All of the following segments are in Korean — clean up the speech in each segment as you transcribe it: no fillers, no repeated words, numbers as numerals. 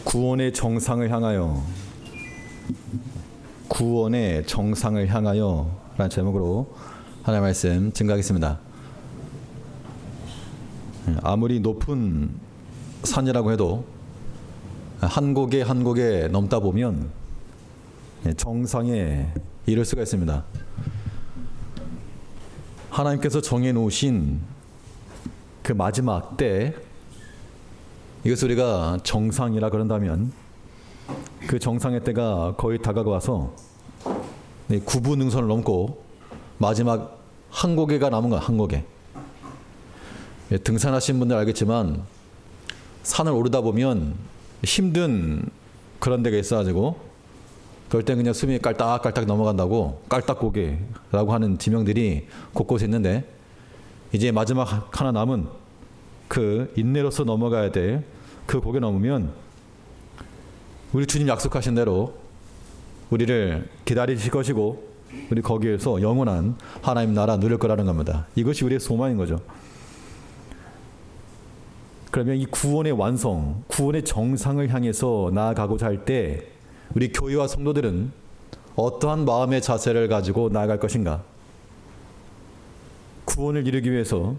구원의 정상을 향하여, 구원의 정상을 향하여 라는 제목으로 하나님의 말씀 증거하겠습니다. 아무리 높은 산이라고 해도 한 곡에 한 곡에 넘다 보면 정상에 이를 수가 있습니다. 하나님께서 정해놓으신 그 마지막 때, 이것을 우리가 정상이라 그런다면 그 정상의 때가 거의 다가와서 구부능선을 넘고 마지막 한 고개가 남은 거야. 한 고개. 등산하신 분들 알겠지만 산을 오르다 보면 힘든 그런 데가 있어가지고 그럴 땐 그냥 숨이 깔딱깔딱 넘어간다고 깔딱고개라고 하는 지명들이 곳곳에 있는데, 이제 마지막 하나 남은 그 인내로서 넘어가야 될 그 고개 넘으면 우리 주님 약속하신 대로 우리를 기다리실 것이고 우리 거기에서 영원한 하나님 나라 누릴 거라는 겁니다. 이것이 우리의 소망인 거죠. 그러면 이 구원의 완성, 구원의 정상을 향해서 나아가고자 할 때 우리 교회와 성도들은 어떠한 마음의 자세를 가지고 나아갈 것인가? 구원을 이루기 위해서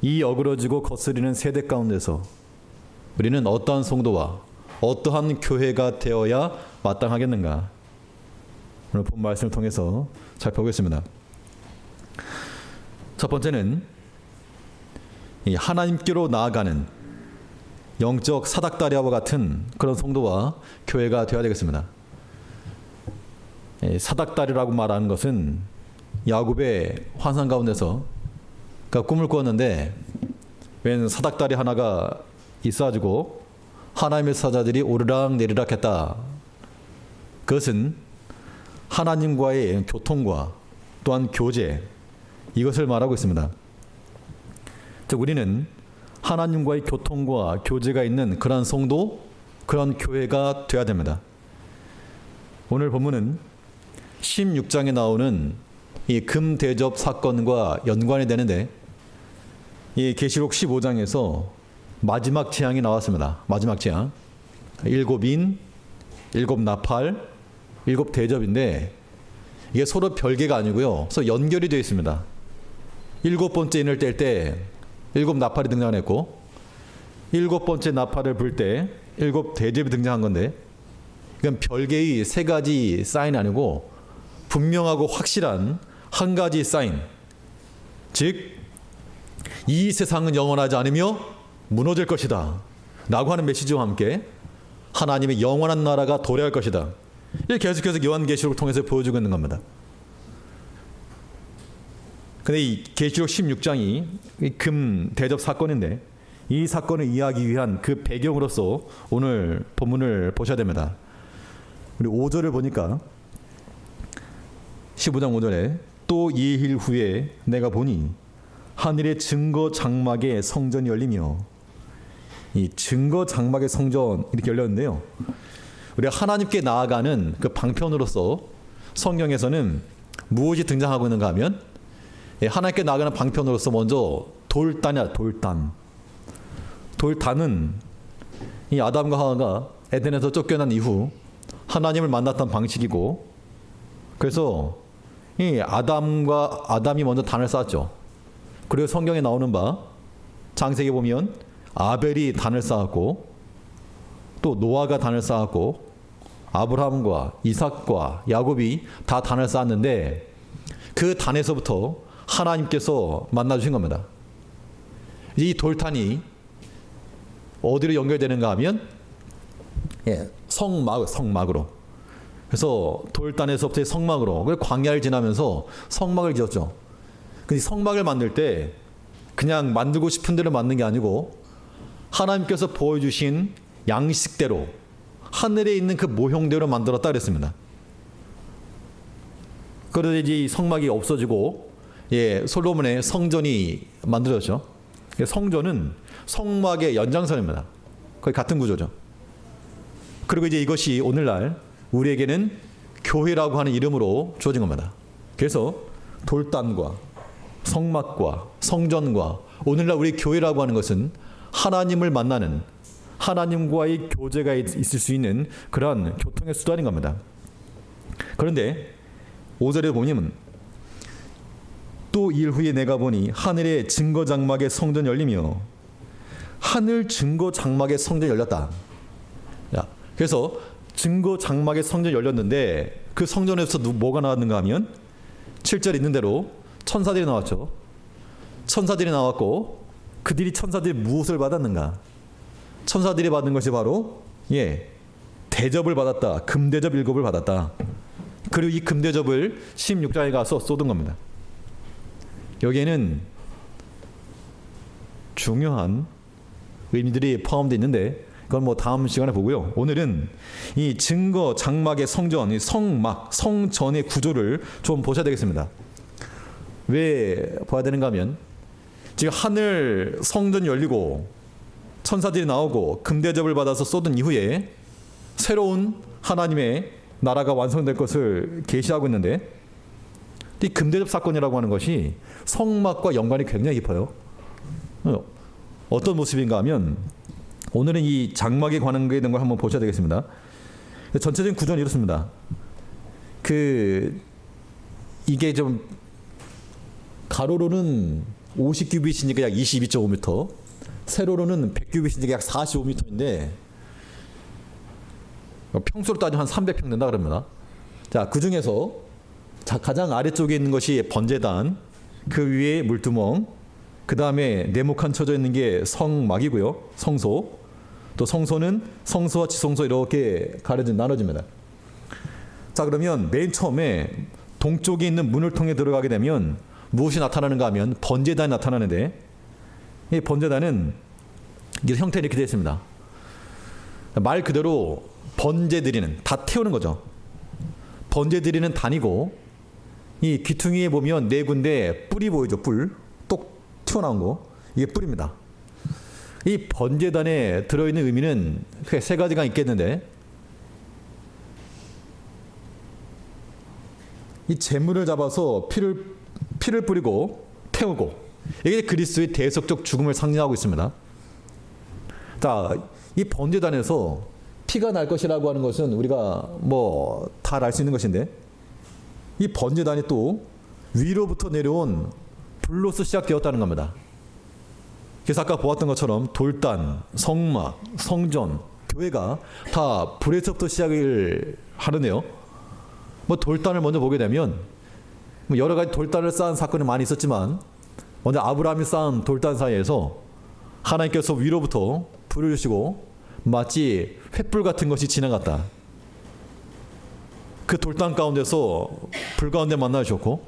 이 어그러지고 거스리는 세대 가운데서 우리는 어떠한 성도와 어떠한 교회가 되어야 마땅하겠는가? 오늘 본 말씀을 통해서 살펴보겠습니다. 첫 번째는 이 하나님께로 나아가는 영적 사닥다리와 같은 그런 성도와 교회가 되어야 되겠습니다. 사닥다리라고 말하는 것은 야곱의 환상 가운데서 그가 꿈을 꾸었는데 웬 사닥다리 하나가 있어가지고 하나님의 사자들이 오르락 내리락 했다. 그것은 하나님과의 교통과 또한 교제, 이것을 말하고 있습니다. 즉 우리는 하나님과의 교통과 교제가 있는 그런 성도, 그런 교회가 되어야 됩니다. 오늘 본문은 16장에 나오는 이 금대접 사건과 연관이 되는데, 이 계시록 15장에서 마지막 재앙이 나왔습니다. 마지막 재앙. 7인, 7나팔, 7대접인데 이게 서로 별개가 아니고요. 그래서 연결이 되어 있습니다. 7번째 인을 뗄 때 7나팔이 등장했고 7번째 나팔을 불 때 7대접이 등장한 건데, 이건 별개의 세 가지 사인이 아니고 분명하고 확실한 한 가지 사인, 즉 이 세상은 영원하지 않으며 무너질 것이다 라고 하는 메시지와 함께 하나님의 영원한 나라가 도래할 것이다. 이게 계속해서 요한계시록을 통해서 보여주고 있는 겁니다. 근데 이 계시록 16장이 금 대접 사건인데, 이 사건을 이해하기 위한 그 배경으로서 오늘 본문을 보셔야 됩니다. 우리 5절을 보니까 15장 5절에 또 2일 후에 내가 보니 하늘의 증거 장막의 성전이 열리며, 이 증거 장막의 성전 이렇게 열렸는데요. 우리가 하나님께 나아가는 그 방편으로서 성경에서는 무엇이 등장하고 있는가 하면, 하나님께 나아가는 방편으로서 먼저 돌단이야. 돌단은 이 아담과 하와가 에덴에서 쫓겨난 이후 하나님을 만났던 방식이고, 그래서 이 아담이 먼저 단을 쌓았죠. 그리고 성경에 나오는 바 창세기 보면 아벨이 단을 쌓았고, 또 노아가 단을 쌓았고, 아브라함과 이삭과 야곱이 다 단을 쌓았는데, 그 단에서부터 하나님께서 만나주신 겁니다. 이 돌단이 어디로 연결되는가 하면 성막으로. 그래서 돌단에서부터 성막으로, 그래서 광야를 지나면서 성막을 지었죠. 근데 성막을 만들 때 그냥 만들고 싶은 대로 만든 게 아니고 하나님께서 보여주신 양식대로, 하늘에 있는 그 모형대로 만들었다 그랬습니다. 그래서 이제 이 성막이 없어지고 솔로몬의 성전이 만들어졌죠. 성전은 성막의 연장선입니다. 거의 같은 구조죠. 그리고 이제 이것이 오늘날 우리에게는 교회라고 하는 이름으로 주어진 겁니다. 그래서 돌단과 성막과 성전과 오늘날 우리 교회라고 하는 것은 하나님을 만나는, 하나님과의 교제가 있을 수 있는 그러한 교통의 수단인 겁니다. 그런데 5절에 보면 또 일 후에 내가 보니 하늘의 증거 장막의 성전 열리며 하늘 증거 장막의 성전 열렸다. 그래서 증거 장막의 성전 열렸는데 그 성전에서 뭐가 나왔는가 하면 7절 있는 대로 천사들이 나왔죠. 천사들이 나왔고 그들이 천사들이 무엇을 받았는가? 천사들이 받은 것이 바로 대접을 받았다. 금대접 7을 받았다. 그리고 이 금대접을 16장에 가서 쏟은 겁니다. 여기에는 중요한 의미들이 포함되어 있는데 그건 뭐 다음 시간에 보고요. 오늘은 이 증거 장막의 성전, 성막, 성전의 구조를 좀 보셔야 되겠습니다. 왜 봐야 되는가 하면 지금 하늘 성전 열리고 천사들이 나오고 금대접을 받아서 쏟은 이후에 새로운 하나님의 나라가 완성될 것을 계시하고 있는데 이 금대접 사건이라고 하는 것이 성막과 연관이 굉장히 깊어요. 어떤 모습인가 하면 오늘은 이 장막에 관한 게 있는 걸 한번 보셔야 되겠습니다. 전체적인 구조는 이렇습니다. 이게 좀 가로로는 50규빗이니까 약 22.5m, 세로로는 100규빗이니까 약 45m인데 평수로 따지면 한 300평 된다 그럽니다. 자, 그 중에서 가장 아래쪽에 있는 것이 번제단, 그 위에 물두멍, 그 다음에 네모칸 쳐져 있는 게 성막이고요. 성소. 또 성소는 성소와 지성소 이렇게 나눠집니다. 자, 그러면 맨 처음에 동쪽에 있는 문을 통해 들어가게 되면 무엇이 나타나는가 하면 번제단이 나타나는데 이 번제단은 형태는 이렇게 되어 있습니다. 말 그대로 번제 드리는, 다 태우는 거죠. 번제 드리는 단이고 이 귀퉁이에 보면 네 군데 뿔이 보이죠. 뿔. 똑 튀어나온 거. 이게 뿔입니다. 이 번제단에 들어있는 의미는 세 가지가 있겠는데 이 제물을 잡아서 피를 뿌리고 태우고 이게 그리스도의 대속적 죽음을 상징하고 있습니다. 자, 이 번제단에서 피가 날 것이라고 하는 것은 우리가 뭐 다 알 수 있는 것인데 이 번제단이 또 위로부터 내려온 불로서 시작되었다는 겁니다. 그래서 아까 보았던 것처럼 돌단, 성막, 성전, 교회가 다 불에서부터 시작을 하는데요. 뭐 돌단을 먼저 보게 되면 뭐 여러 가지 돌단을 쌓은 사건이 많이 있었지만 먼저 아브라함이 쌓은 돌단 사이에서 하나님께서 위로부터 불을 주시고 마치 횃불 같은 것이 지나갔다. 그 돌단 가운데서 불 가운데 만나주셨고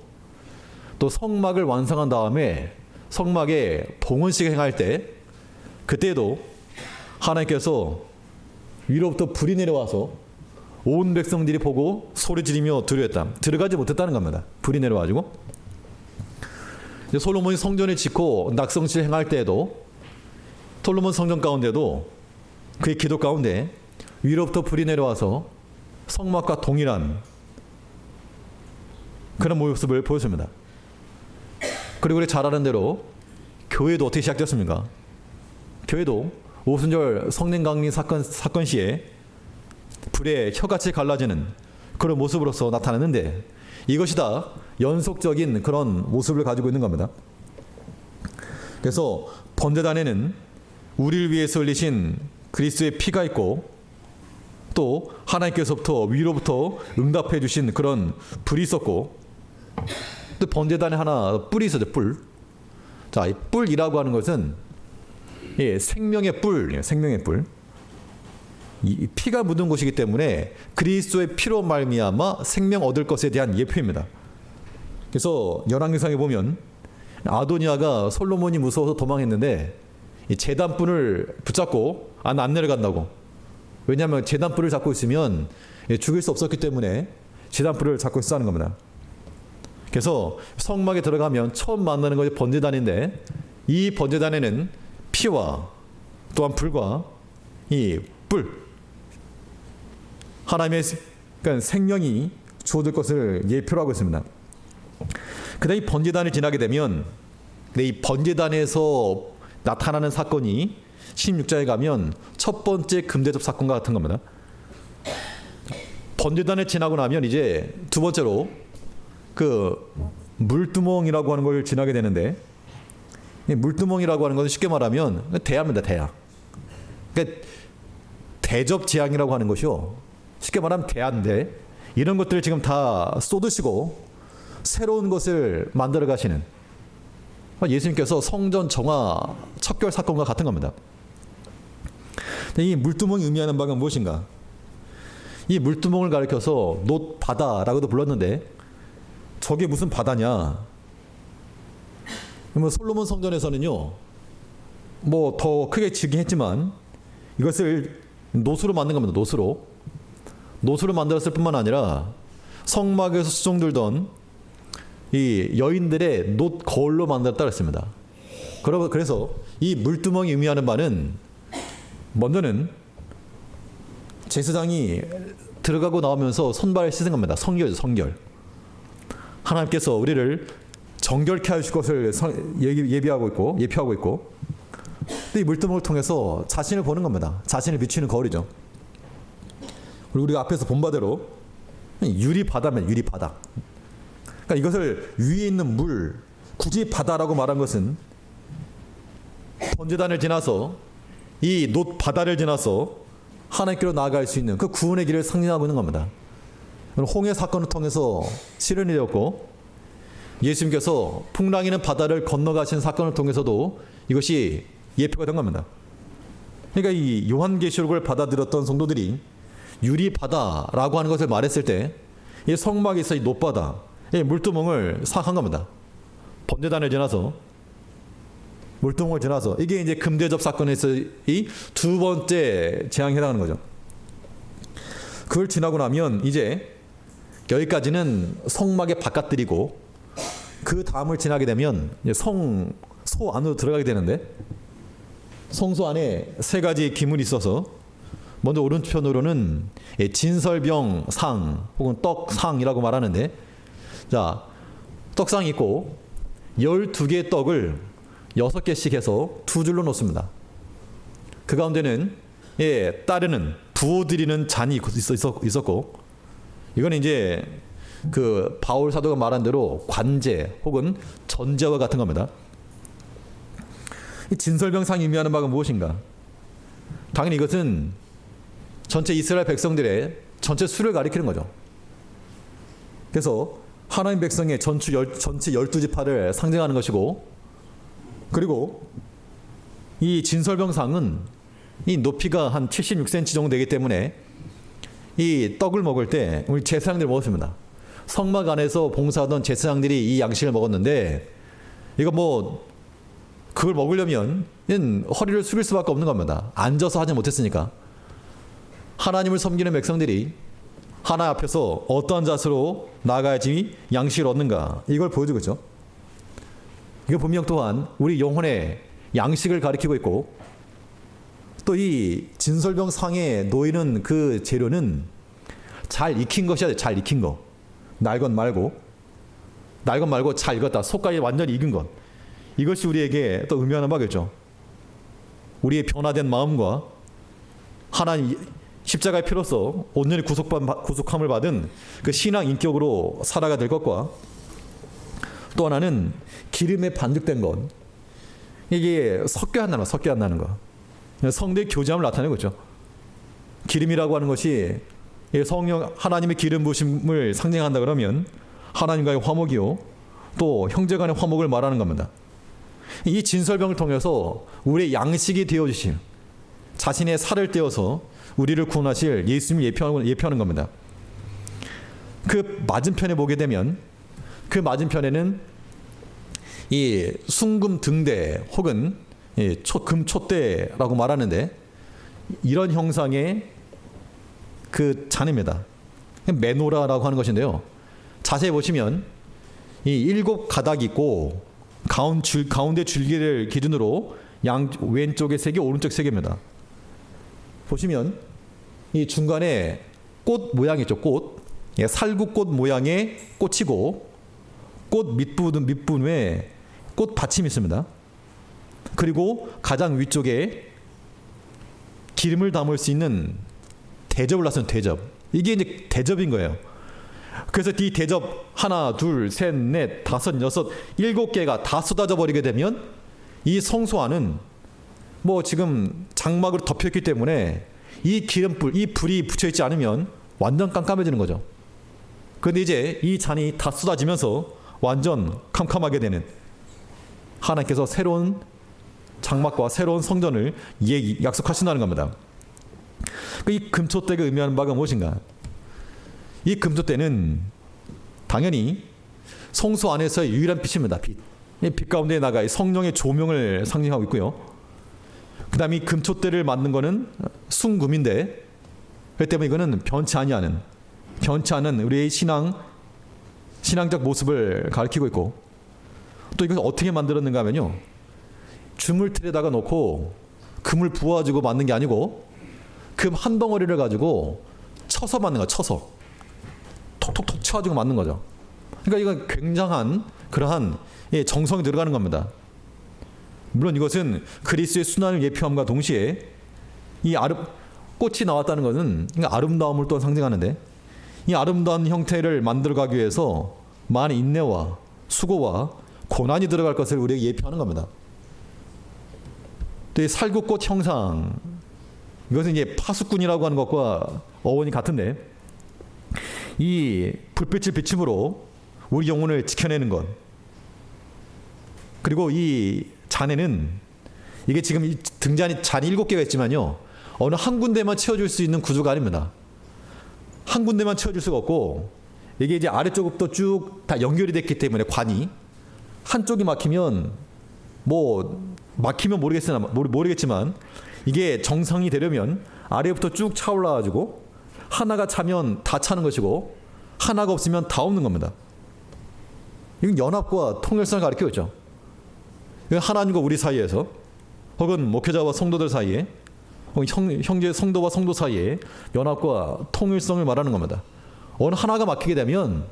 또 성막을 완성한 다음에 성막에 봉헌식 행할 때 그때도 하나님께서 위로부터 불이 내려와서 온 백성들이 보고 소리 지르며 두려웠다. 들어가지 못했다는 겁니다. 불이 내려와가지고 솔로몬이 성전을 짓고 낙성실 행할 때에도 솔로몬 성전 가운데도 그의 기도 가운데 위로부터 불이 내려와서 성막과 동일한 그런 모습을 보였습니다. 그리고 우리 잘 아는 대로 교회도 어떻게 시작됐습니까? 교회도 오순절 성령 강림 사건 시에 불에 혀같이 갈라지는 그런 모습으로서 나타났는데 이것이 다 연속적인 그런 모습을 가지고 있는 겁니다. 그래서 번제단에는 우리를 위해서 흘리신 그리스도의 피가 있고 또 하나님께서부터 위로부터 응답해 주신 그런 불이 있었고 또 번제단에 하나 뿔이 있었죠. 뿔. 자, 이 뿔이라고 하는 것은 생명의 뿔이에요. 생명의 뿔. 이 피가 묻은 곳이기 때문에 그리스도의 피로 말미암아 생명 얻을 것에 대한 예표입니다. 그래서 열왕기상에 보면 아도니아가 솔로몬이 무서워서 도망했는데 이 제단뿔을 붙잡고 안 내려간다고. 왜냐하면 제단뿔을 잡고 있으면 죽일 수 없었기 때문에 제단뿔을 잡고 있었다는 겁니다. 그래서 성막에 들어가면 처음 만나는 것이 번제단인데 이 번제단에는 피와 또한 불과 이 뿔 하나님의 그러니까 생명이 주어질 것을 예표로 하고 있습니다. 그다음 이 번제단을 지나게 되면 이 번제단에서 나타나는 사건이 16장에 가면 첫 번째 금대접 사건과 같은 겁니다. 번제단을 지나고 나면 이제 두 번째로 그 물두멍이라고 하는 걸 지나게 되는데, 이 물두멍이라고 하는 것은 쉽게 말하면 대야입니다. 대야. 그러니까 대접 재앙이라고 하는 것이요, 쉽게 말하면 대야인데, 이런 것들을 지금 다 쏟으시고 새로운 것을 만들어 가시는 예수님께서 성전 정화 척결 사건과 같은 겁니다. 이 물두멍이 의미하는 바가 무엇인가? 이 물두멍을 가리켜서 놋 바다라고도 불렀는데, 저게 무슨 바다냐? 뭐 솔로몬 성전에서는요, 뭐 더 크게 지긴 했지만 이것을 놋으로 만든 겁니다. 놋으로 만들었을 뿐만 아니라 성막에서 수종들던 이 여인들의 놋 거울로 만들었다고 했습니다. 그래서 이 물두멍이 의미하는 바는, 먼저는 제사장이 들어가고 나오면서 손발을 씻은 겁니다. 성결이죠, 성결. 하나님께서 우리를 정결케 하실 것을 예표하고 있고, 또 이 물두멍을 통해서 자신을 보는 겁니다. 자신을 비추는 거울이죠. 그리고 우리가 앞에서 본 바대로 유리바다면 유리바다. 그러니까 이것을 위에 있는 물, 굳이 바다라고 말한 것은 번제단을 지나서 이 놋 바다를 지나서 하나님께로 나아갈 수 있는 그 구원의 길을 상징하고 있는 겁니다. 홍해 사건을 통해서 실현이 되었고, 예수님께서 풍랑이는 바다를 건너가신 사건을 통해서도 이것이 예표가 된 겁니다. 그러니까 이 요한계시록을 받아들였던 성도들이 유리바다라고 하는 것을 말했을 때, 이 성막에서 이 놋바다, 이 물두멍을 생각한 겁니다. 번제단을 지나서, 물두멍을 지나서, 이게 이제 금대접 사건에서 이 두 번째 재앙에 해당하는 거죠. 그걸 지나고 나면 이제 여기까지는 성막의 바깥들이고, 그 다음을 지나게 되면 성소 안으로 들어가게 되는데, 성소 안에 세 가지 기물이 있어서, 먼저 오른편으로는 진설병 상 혹은 떡상이라고 말하는데, 자, 떡상이 있고 12개의 떡을 6개씩 해서 두 줄로 놓습니다. 그 가운데는 따르는 부어드리는 잔이 있었고, 이건 이제 그 바울 사도가 말한 대로 관제 혹은 전제와 같은 겁니다. 이 진설병상이 의미하는 바가 무엇인가? 당연히 이것은 전체 이스라엘 백성들의 전체 수를 가리키는 거죠. 그래서 하나님 백성의 전체 12지파를 상징하는 것이고, 그리고 이 진설병상은 이 높이가 한 76cm 정도 되기 때문에 이 떡을 먹을 때 우리 제사장들이 먹었습니다. 성막 안에서 봉사하던 제사장들이 이 양식을 먹었는데, 이거 뭐 그걸 먹으려면 허리를 숙일 수밖에 없는 겁니다. 앉아서 하지 못했으니까. 하나님을 섬기는 백성들이 하나님 앞에서 어떠한 자세로 나아가야지 양식을 얻는가, 이걸 보여주고 있죠. 이거 분명 또한 우리 영혼의 양식을 가리키고 있고, 또 이 진설병 상에 놓이는 그 재료는 잘 익힌 것이야 돼. 잘 익힌 거. 날 것 말고 잘 익었다. 속까지 완전히 익은 것. 이것이 우리에게 또 의미하는 바겠죠. 우리의 변화된 마음과 하나님 십자가의 피로써 온전히 구속함을 받은 그 신앙 인격으로 살아가 될 것과, 또 하나는 기름에 반죽된 것. 이게 섞여 안 나는 것. 성도의 교제함을 나타내고 있죠. 기름이라고 하는 것이 성령 하나님의 기름 부으심을 상징한다 그러면 하나님과의 화목이요, 또 형제 간의 화목을 말하는 겁니다. 이 진설병을 통해서 우리의 양식이 되어주심, 자신의 살을 떼어서 우리를 구원하실 예수님을 예표하는 겁니다. 그 맞은편에 보게 되면, 그 맞은편에는 이 순금 등대 혹은 금촛대라고 말하는데, 이런 형상의 그 잔입니다. 메노라라고 하는 것인데요, 자세히 보시면 이 7가닥이 있고 가운데 줄기를 기준으로 왼쪽에 3개, 오른쪽 3개입니다. 보시면 이 중간에 꽃 모양이 있죠. 꽃. 살구꽃 모양의 꽃이고, 꽃 밑부분에 꽃 받침이 있습니다. 그리고 가장 위쪽에 기름을 담을 수 있는 대접을 놨어요. 대접. 이게 이제 대접인 거예요. 그래서 이 대접 하나, 둘, 셋, 넷, 다섯, 여섯, 7개가 다 쏟아져 버리게 되면 이 성소 안은 뭐 지금 장막으로 덮였기 때문에 이 기름불, 이 불이 붙여 있지 않으면 완전 깜깜해지는 거죠. 그런데 이제 이 잔이 다 쏟아지면서 완전 캄캄하게 되는, 하나님께서 새로운 장막과 새로운 성전을 약속하신다는 겁니다. 이 금초대가 의미하는 바가 무엇인가? 이 금초대는 당연히 성소 안에서의 유일한 빛입니다. 빛. 이 빛 가운데 나가 성령의 조명을 상징하고 있고요. 그 다음에 이 금초대를 만든 거는 순금인데, 그렇기 때문에 이거는 변치 않은 우리의 신앙적 모습을 가리키고 있고, 또 이것을 어떻게 만들었는가 하면요, 주물틀에다가 놓고 금을 부어가지고 만든 게 아니고 금 한 덩어리를 가지고 쳐서 만든 거야. 쳐서 톡톡톡 쳐가지고 만든 거죠. 그러니까 이건 굉장한 그러한 정성이 들어가는 겁니다. 물론 이것은 그리스도의 순환을 예표함과 동시에 이 꽃이 나왔다는 것은 아름다움을 또 상징하는데, 이 아름다운 형태를 만들어가기 위해서 많은 인내와 수고와 고난이 들어갈 것을 우리에게 예표하는 겁니다. 또 이 살구꽃 형상, 이것은 이제 파수꾼이라고 하는 것과 어원이 같은데, 이 불빛을 비춤으로 우리 영혼을 지켜내는 것, 그리고 이 잔에는, 이게 지금 이 등잔이 잔이 7개가 있지만요, 어느 한 군데만 채워줄 수 있는 구조가 아닙니다. 한 군데만 채워줄 수가 없고, 이게 이제 아래쪽부터 쭉 다 연결이 됐기 때문에 관이 한쪽이 막히면 모르겠지만 이게 정상이 되려면 아래부터 쭉 차올라가지고 하나가 차면 다 차는 것이고 하나가 없으면 다 없는 겁니다. 이건 연합과 통일성을 가리키고 있죠. 하나님과 우리 사이에서, 혹은 목회자와 성도들 사이에, 혹은 형제 성도와 성도 사이에 연합과 통일성을 말하는 겁니다. 어느 하나가 막히게 되면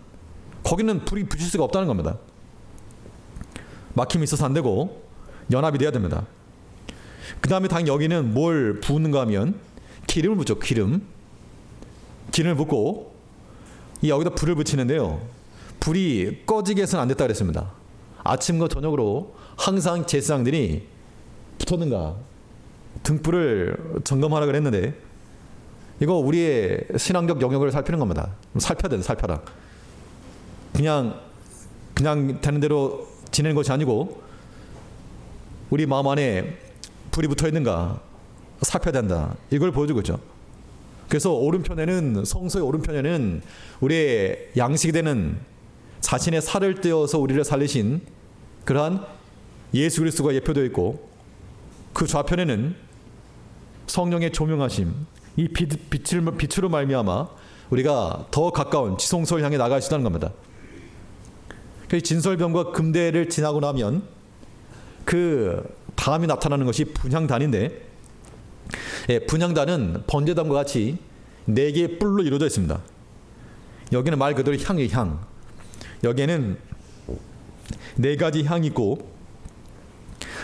거기는 불이 붙일 수가 없다는 겁니다. 막힘이 있어서 안 되고 연합이 돼야 됩니다. 그 다음에 당연히 여기는 뭘 부는가 하면 기름을 붓죠. 기름을 붓고 여기다 불을 붙이는데요, 불이 꺼지게 해서는 안 됐다 그랬습니다. 아침과 저녁으로 항상 제사장들이 붙었는가 등불을 점검하라 그랬는데, 이거 우리의 신앙적 영역을 살피는 겁니다. 살펴야 돼. 살펴라. 그냥 되는 대로 지내는 것이 아니고 우리 마음 안에 불이 붙어 있는가 살펴야 된다. 이걸 보여주고 있죠. 그래서 오른편에는, 성소의 오른편에는 우리의 양식이 되는 자신의 살을 떼어서 우리를 살리신 그러한 예수 그리스도가 예표되어 있고, 그 좌편에는 성령의 조명하심, 이 빛으로 말미암아 우리가 더 가까운 지성소를 향해 나갈 수 있다는 겁니다. 진설병과 금대를 지나고 나면 그 다음이 나타나는 것이 분향단인데, 분향단은 번제단과 같이 4개의 뿔로 이루어져 있습니다. 여기는 말 그대로 향이에요. 향. 여기에는 4가지 향이 있고,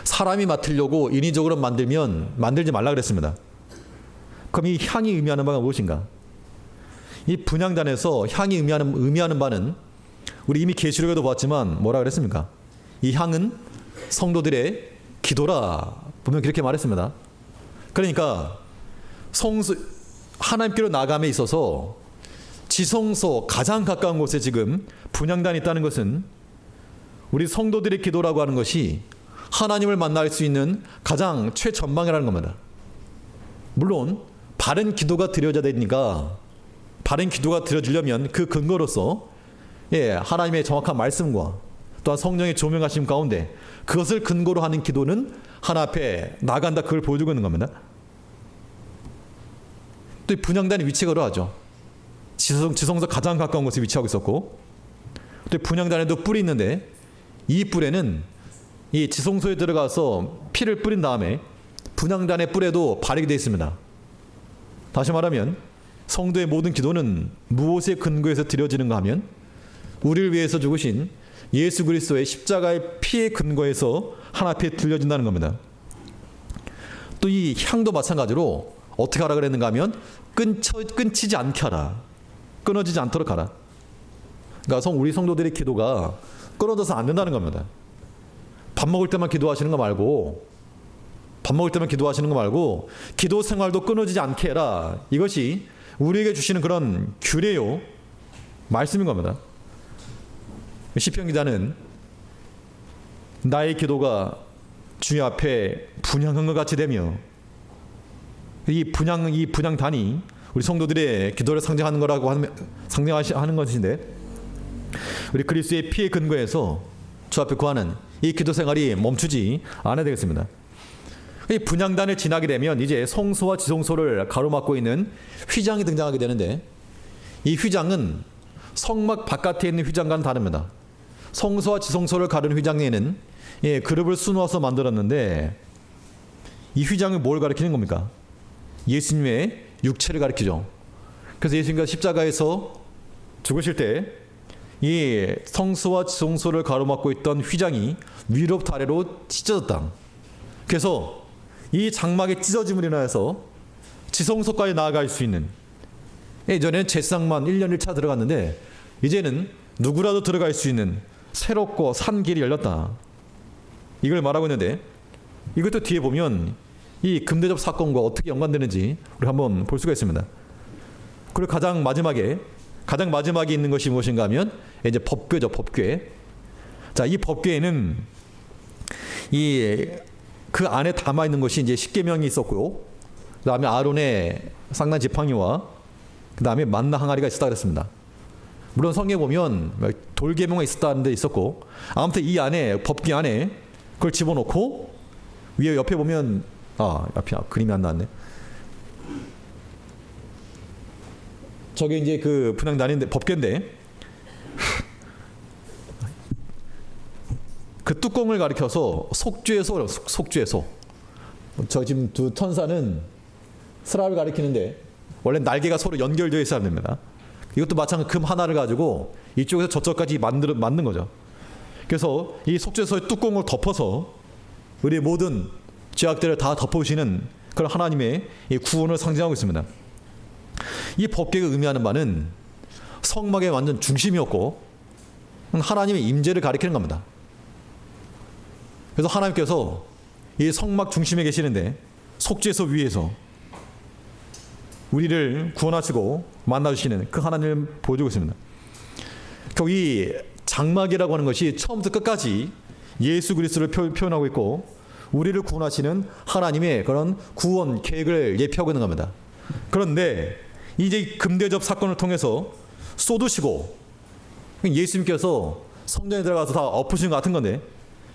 사람이 맡으려고 인위적으로 만들지 말라 그랬습니다. 그럼 이 향이 의미하는 바가 무엇인가? 이 분향단에서 향이 의미하는 바는 우리 이미 계시록에도 봤지만 뭐라 그랬습니까? 이 향은 성도들의 기도라, 분명 그렇게 말했습니다. 그러니까 하나님께로 나감에 있어서 지성소 가장 가까운 곳에 지금 분향단이 있다는 것은 우리 성도들의 기도라고 하는 것이 하나님을 만날 수 있는 가장 최전방이라는 겁니다. 물론 바른 기도가 드려져야 되니까, 바른 기도가 드려지려면 그 근거로서 하나님의 정확한 말씀과 또한 성령의 조명하심 가운데 그것을 근거로 하는 기도는 하나 앞에 나간다, 그걸 보여주고 있는 겁니다. 또 분향단의 위치가 그러하죠. 지성소 가장 가까운 곳에 위치하고 있었고, 또 분향단에도 뿔이 있는데 이 뿔에는 이 지성소에 들어가서 피를 뿌린 다음에 분향단의 뿔에도 바르게 되어 있습니다. 다시 말하면 성도의 모든 기도는 무엇에 근거해서 드려지는가 하면 우리를 위해서 죽으신 예수 그리스도의 십자가의 피에 근거해서 하나 앞에 들려진다는 겁니다. 또 이 향도 마찬가지로 어떻게 하라 그랬는가 하면 끊치지 않게 하라. 끊어지지 않도록 하라. 그러니까 우리 성도들의 기도가 끊어져서 안 된다는 겁니다. 밥 먹을 때만 기도하시는 거 말고 기도 생활도 끊어지지 않게 해라. 이것이 우리에게 주시는 그런 규례요 말씀인 겁니다. 시편 기자는 나의 기도가 주의 앞에 분향한 것 같이 되며, 이 분향단이 우리 성도들의 기도를 상징하는 거라고 상징하는 것인데, 우리 그리스도의 피에 근거해서 주 앞에 구하는 이 기도 생활이 멈추지 않아야 되겠습니다. 이 분향단을 지나게 되면 이제 성소와 지성소를 가로막고 있는 휘장이 등장하게 되는데, 이 휘장은 성막 바깥에 있는 휘장과는 다릅니다. 성소와 지성소를 가르는 휘장에는 그룹을 수놓아서 만들었는데, 이 휘장이 뭘 가리키는 겁니까? 예수님의 육체를 가리키죠. 그래서 예수님께서 십자가에서 죽으실 때 이 성소와 지성소를 가로막고 있던 휘장이 위로부터 아래로 찢어졌다. 그래서 이 장막의 찢어짐으로 인하여서 지성소까지 나아갈 수 있는, 예전에는 제사장만 1년 1차 들어갔는데 이제는 누구라도 들어갈 수 있는 새롭고 산 길이 열렸다. 이걸 말하고 있는데, 이것도 뒤에 보면 이 금대접 사건과 어떻게 연관되는지 우리 한번 볼 수가 있습니다. 그리고 가장 마지막에 있는 것이 무엇인가 하면 이제 법궤죠. 법궤. 자, 이 법궤에는 그 안에 담아 있는 것이 이제 십계명이 있었고요. 그다음에 아론의 쌍난 지팡이와 그다음에 만나 항아리가 있었다 그랬습니다. 물론 성경에 보면 돌계명이 있었다는 데 있었고, 아무튼 이 안에, 법궤 안에 그걸 집어넣고, 위에 옆에 보면 옆에 그림이 안 나왔네. 저게 이제 그 분향단인데, 법궤인데, 그 뚜껑을 가리켜서 속죄의 소. 저 지금 두 천사는 스라를 가리키는데, 원래 날개가 서로 연결되어 있어야 됩니다. 이것도 마찬가지로 금 하나를 가지고 이쪽에서 저쪽까지 만든 거죠. 그래서 이 속죄소의 뚜껑을 덮어서 우리 모든 죄악들을 다 덮어주시는 그런 하나님의 이 구원을 상징하고 있습니다. 이 법궤가 의미하는 바는 성막의 완전 중심이었고 하나님의 임재를 가리키는 겁니다. 그래서 하나님께서 이 성막 중심에 계시는데 속죄소 위에서 우리를 구원하시고 만나주시는 그 하나님을 보여주고 있습니다. 결국 이 장막이라고 하는 것이 처음부터 끝까지 예수 그리스도를 표현하고 있고, 우리를 구원하시는 하나님의 그런 구원 계획을 예표하고 있는 겁니다. 그런데 이제 금대접 사건을 통해서 쏟으시고, 예수님께서 성전에 들어가서 다 엎으신 것 같은 건데,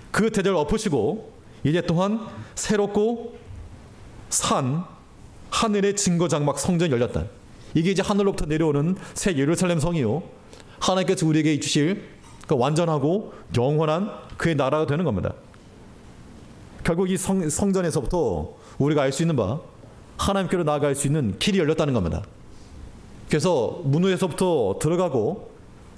그 대접을 엎으시고 이제 또한 새롭고 산 하늘의 증거 장막 성전이 열렸다. 이게 이제 하늘로부터 내려오는 새 예루살렘 성이요, 하나님께서 우리에게 주실 그 완전하고 영원한 그의 나라가 되는 겁니다. 결국 이 성전에서부터 우리가 알 수 있는 바, 하나님께로 나아갈 수 있는 길이 열렸다는 겁니다. 그래서 문호에서부터 들어가고,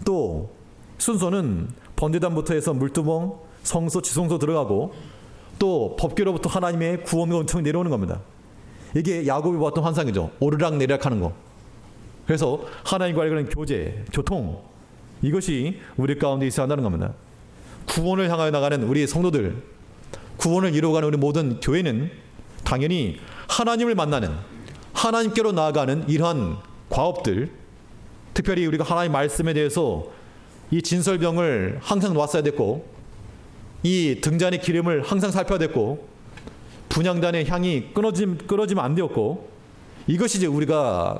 또 순서는 번제단부터 해서 물두멍, 성소, 지성소 들어가고, 또 법궤로부터 하나님의 구원과 은총이 내려오는 겁니다. 이게 야곱이 보았던 환상이죠. 오르락 내리락 하는 거. 그래서 하나님과의 그런 교제, 교통, 이것이 우리 가운데 있어야 한다는 겁니다. 구원을 향하여 나가는 우리 성도들, 구원을 이루어가는 우리 모든 교회는 당연히 하나님을 만나는, 하나님께로 나아가는 이러한 과업들, 특별히 우리가 하나님의 말씀에 대해서 이 진설병을 항상 놓았어야 됐고, 이 등잔의 기름을 항상 살펴야 됐고, 분향단의 향이 끊어지면 안 되었고, 이것이 이제 우리가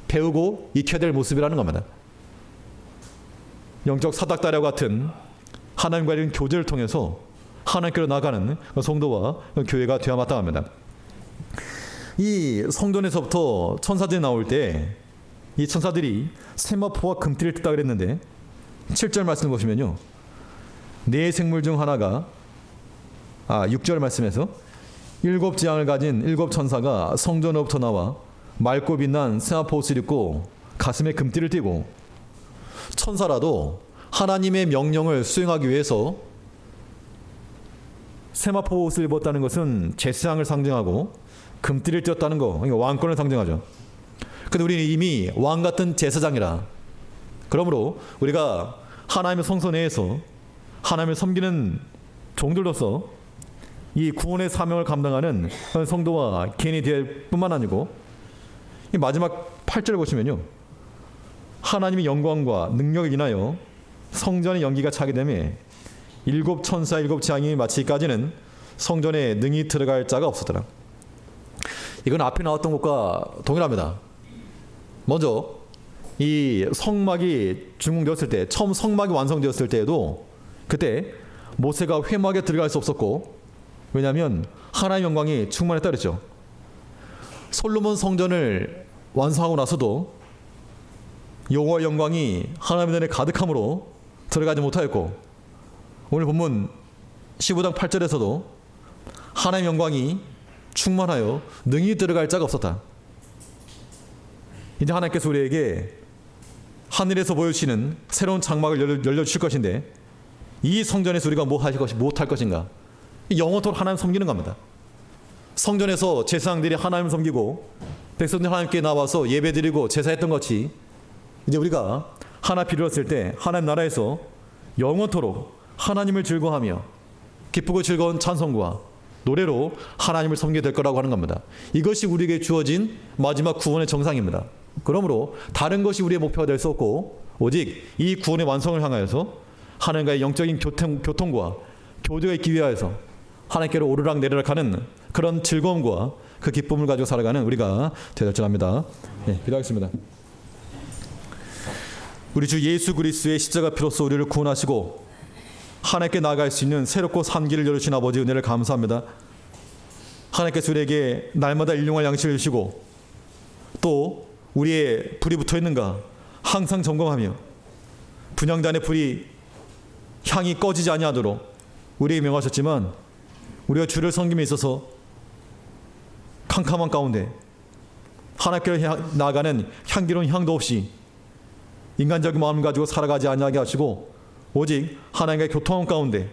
배우고 익혀야 될 모습이라는 겁니다. 영적 사닥다리와 같은 하나님과의 교제를 통해서 하나님께로 나가는 성도와 교회가 되어야 마땅합니다. 이 성전에서부터 천사들이 나올 때 이 천사들이 세마포와 금띠를 뜯다 그랬는데, 7절 말씀을 보시면요, 네 생물 중 하나가 6절 말씀에서 7 지향을 가진 7 천사가 성전으로부터 나와 맑고 빛난 세마포 옷을 입고 가슴에 금띠를 띠고, 천사라도 하나님의 명령을 수행하기 위해서 세마포 옷을 입었다는 것은 제사장을 상징하고, 금띠를 띄었다는 거, 이거 왕권을 상징하죠. 근데 우리는 이미 왕 같은 제사장이라. 그러므로 우리가 하나님의 성소 내에서 하나님을 섬기는 종들로서 이 구원의 사명을 감당하는 성도와 개인이 될 뿐만 아니고, 이 마지막 8절을 보시면요, 하나님의 영광과 능력을 인하여 성전의 연기가 차게 되며 일곱 천사 일곱 장이 마치기까지는 성전에 능히 들어갈 자가 없었더라. 이건 앞에 나왔던 것과 동일합니다. 먼저 이 성막이 준공되었을 때, 처음 성막이 완성되었을 때에도 그때 모세가 회막에 들어갈 수 없었고, 왜냐하면 하나님의 영광이 충만했다 그랬죠. 솔로몬 성전을 완성하고 나서도 여호와의 영광이 하나님의 전에 가득함으로 들어가지 못하였고, 오늘 본문 15장 8절에서도 하나님의 영광이 충만하여 능히 들어갈 자가 없었다. 이제 하나님께서 우리에게 하늘에서 보여주시는 새로운 장막을 열려주실 것인데, 이 성전에서 우리가 못할 것인가? 영원토록 하나님 섬기는 겁니다. 성전에서 제사장들이 하나님을 섬기고 백성들 하나님께 나와서 예배드리고 제사했던 것이, 이제 우리가 하나 빌었을 때 하나님 나라에서 영원토록 하나님을 즐거워하며 기쁘고 즐거운 찬송과 노래로 하나님을 섬기게 될 거라고 하는 겁니다. 이것이 우리에게 주어진 마지막 구원의 정상입니다. 그러므로 다른 것이 우리의 목표가 될 수 없고, 오직 이 구원의 완성을 향하여서 하나님과의 영적인 교통과 교제가 있기 위하여서 하나님께로 오르락 내리락 하는 그런 즐거움과 그 기쁨을 가지고 살아가는 우리가 되될 줄 압니다. 네, 기도하겠습니다. 우리 주 예수 그리스도의 십자가 피로써 우리를 구원하시고 하나님께 나아갈 수 있는 새롭고 산 길을 열어주신 아버지 은혜를 감사합니다. 하나님께서 우리에게 날마다 일용할 양식을 주시고, 또 우리의 불이 붙어 있는가 항상 점검하며 분향단의 불이 향이 꺼지지 아니하도록 우리에게 명하셨지만, 우리가 주를 섬김에 있어서 캄캄한 가운데 하나님께로 나아가는 향기로운 향도 없이 인간적인 마음을 가지고 살아가지 아니하게 하시고, 오직 하나님과의 교통함 가운데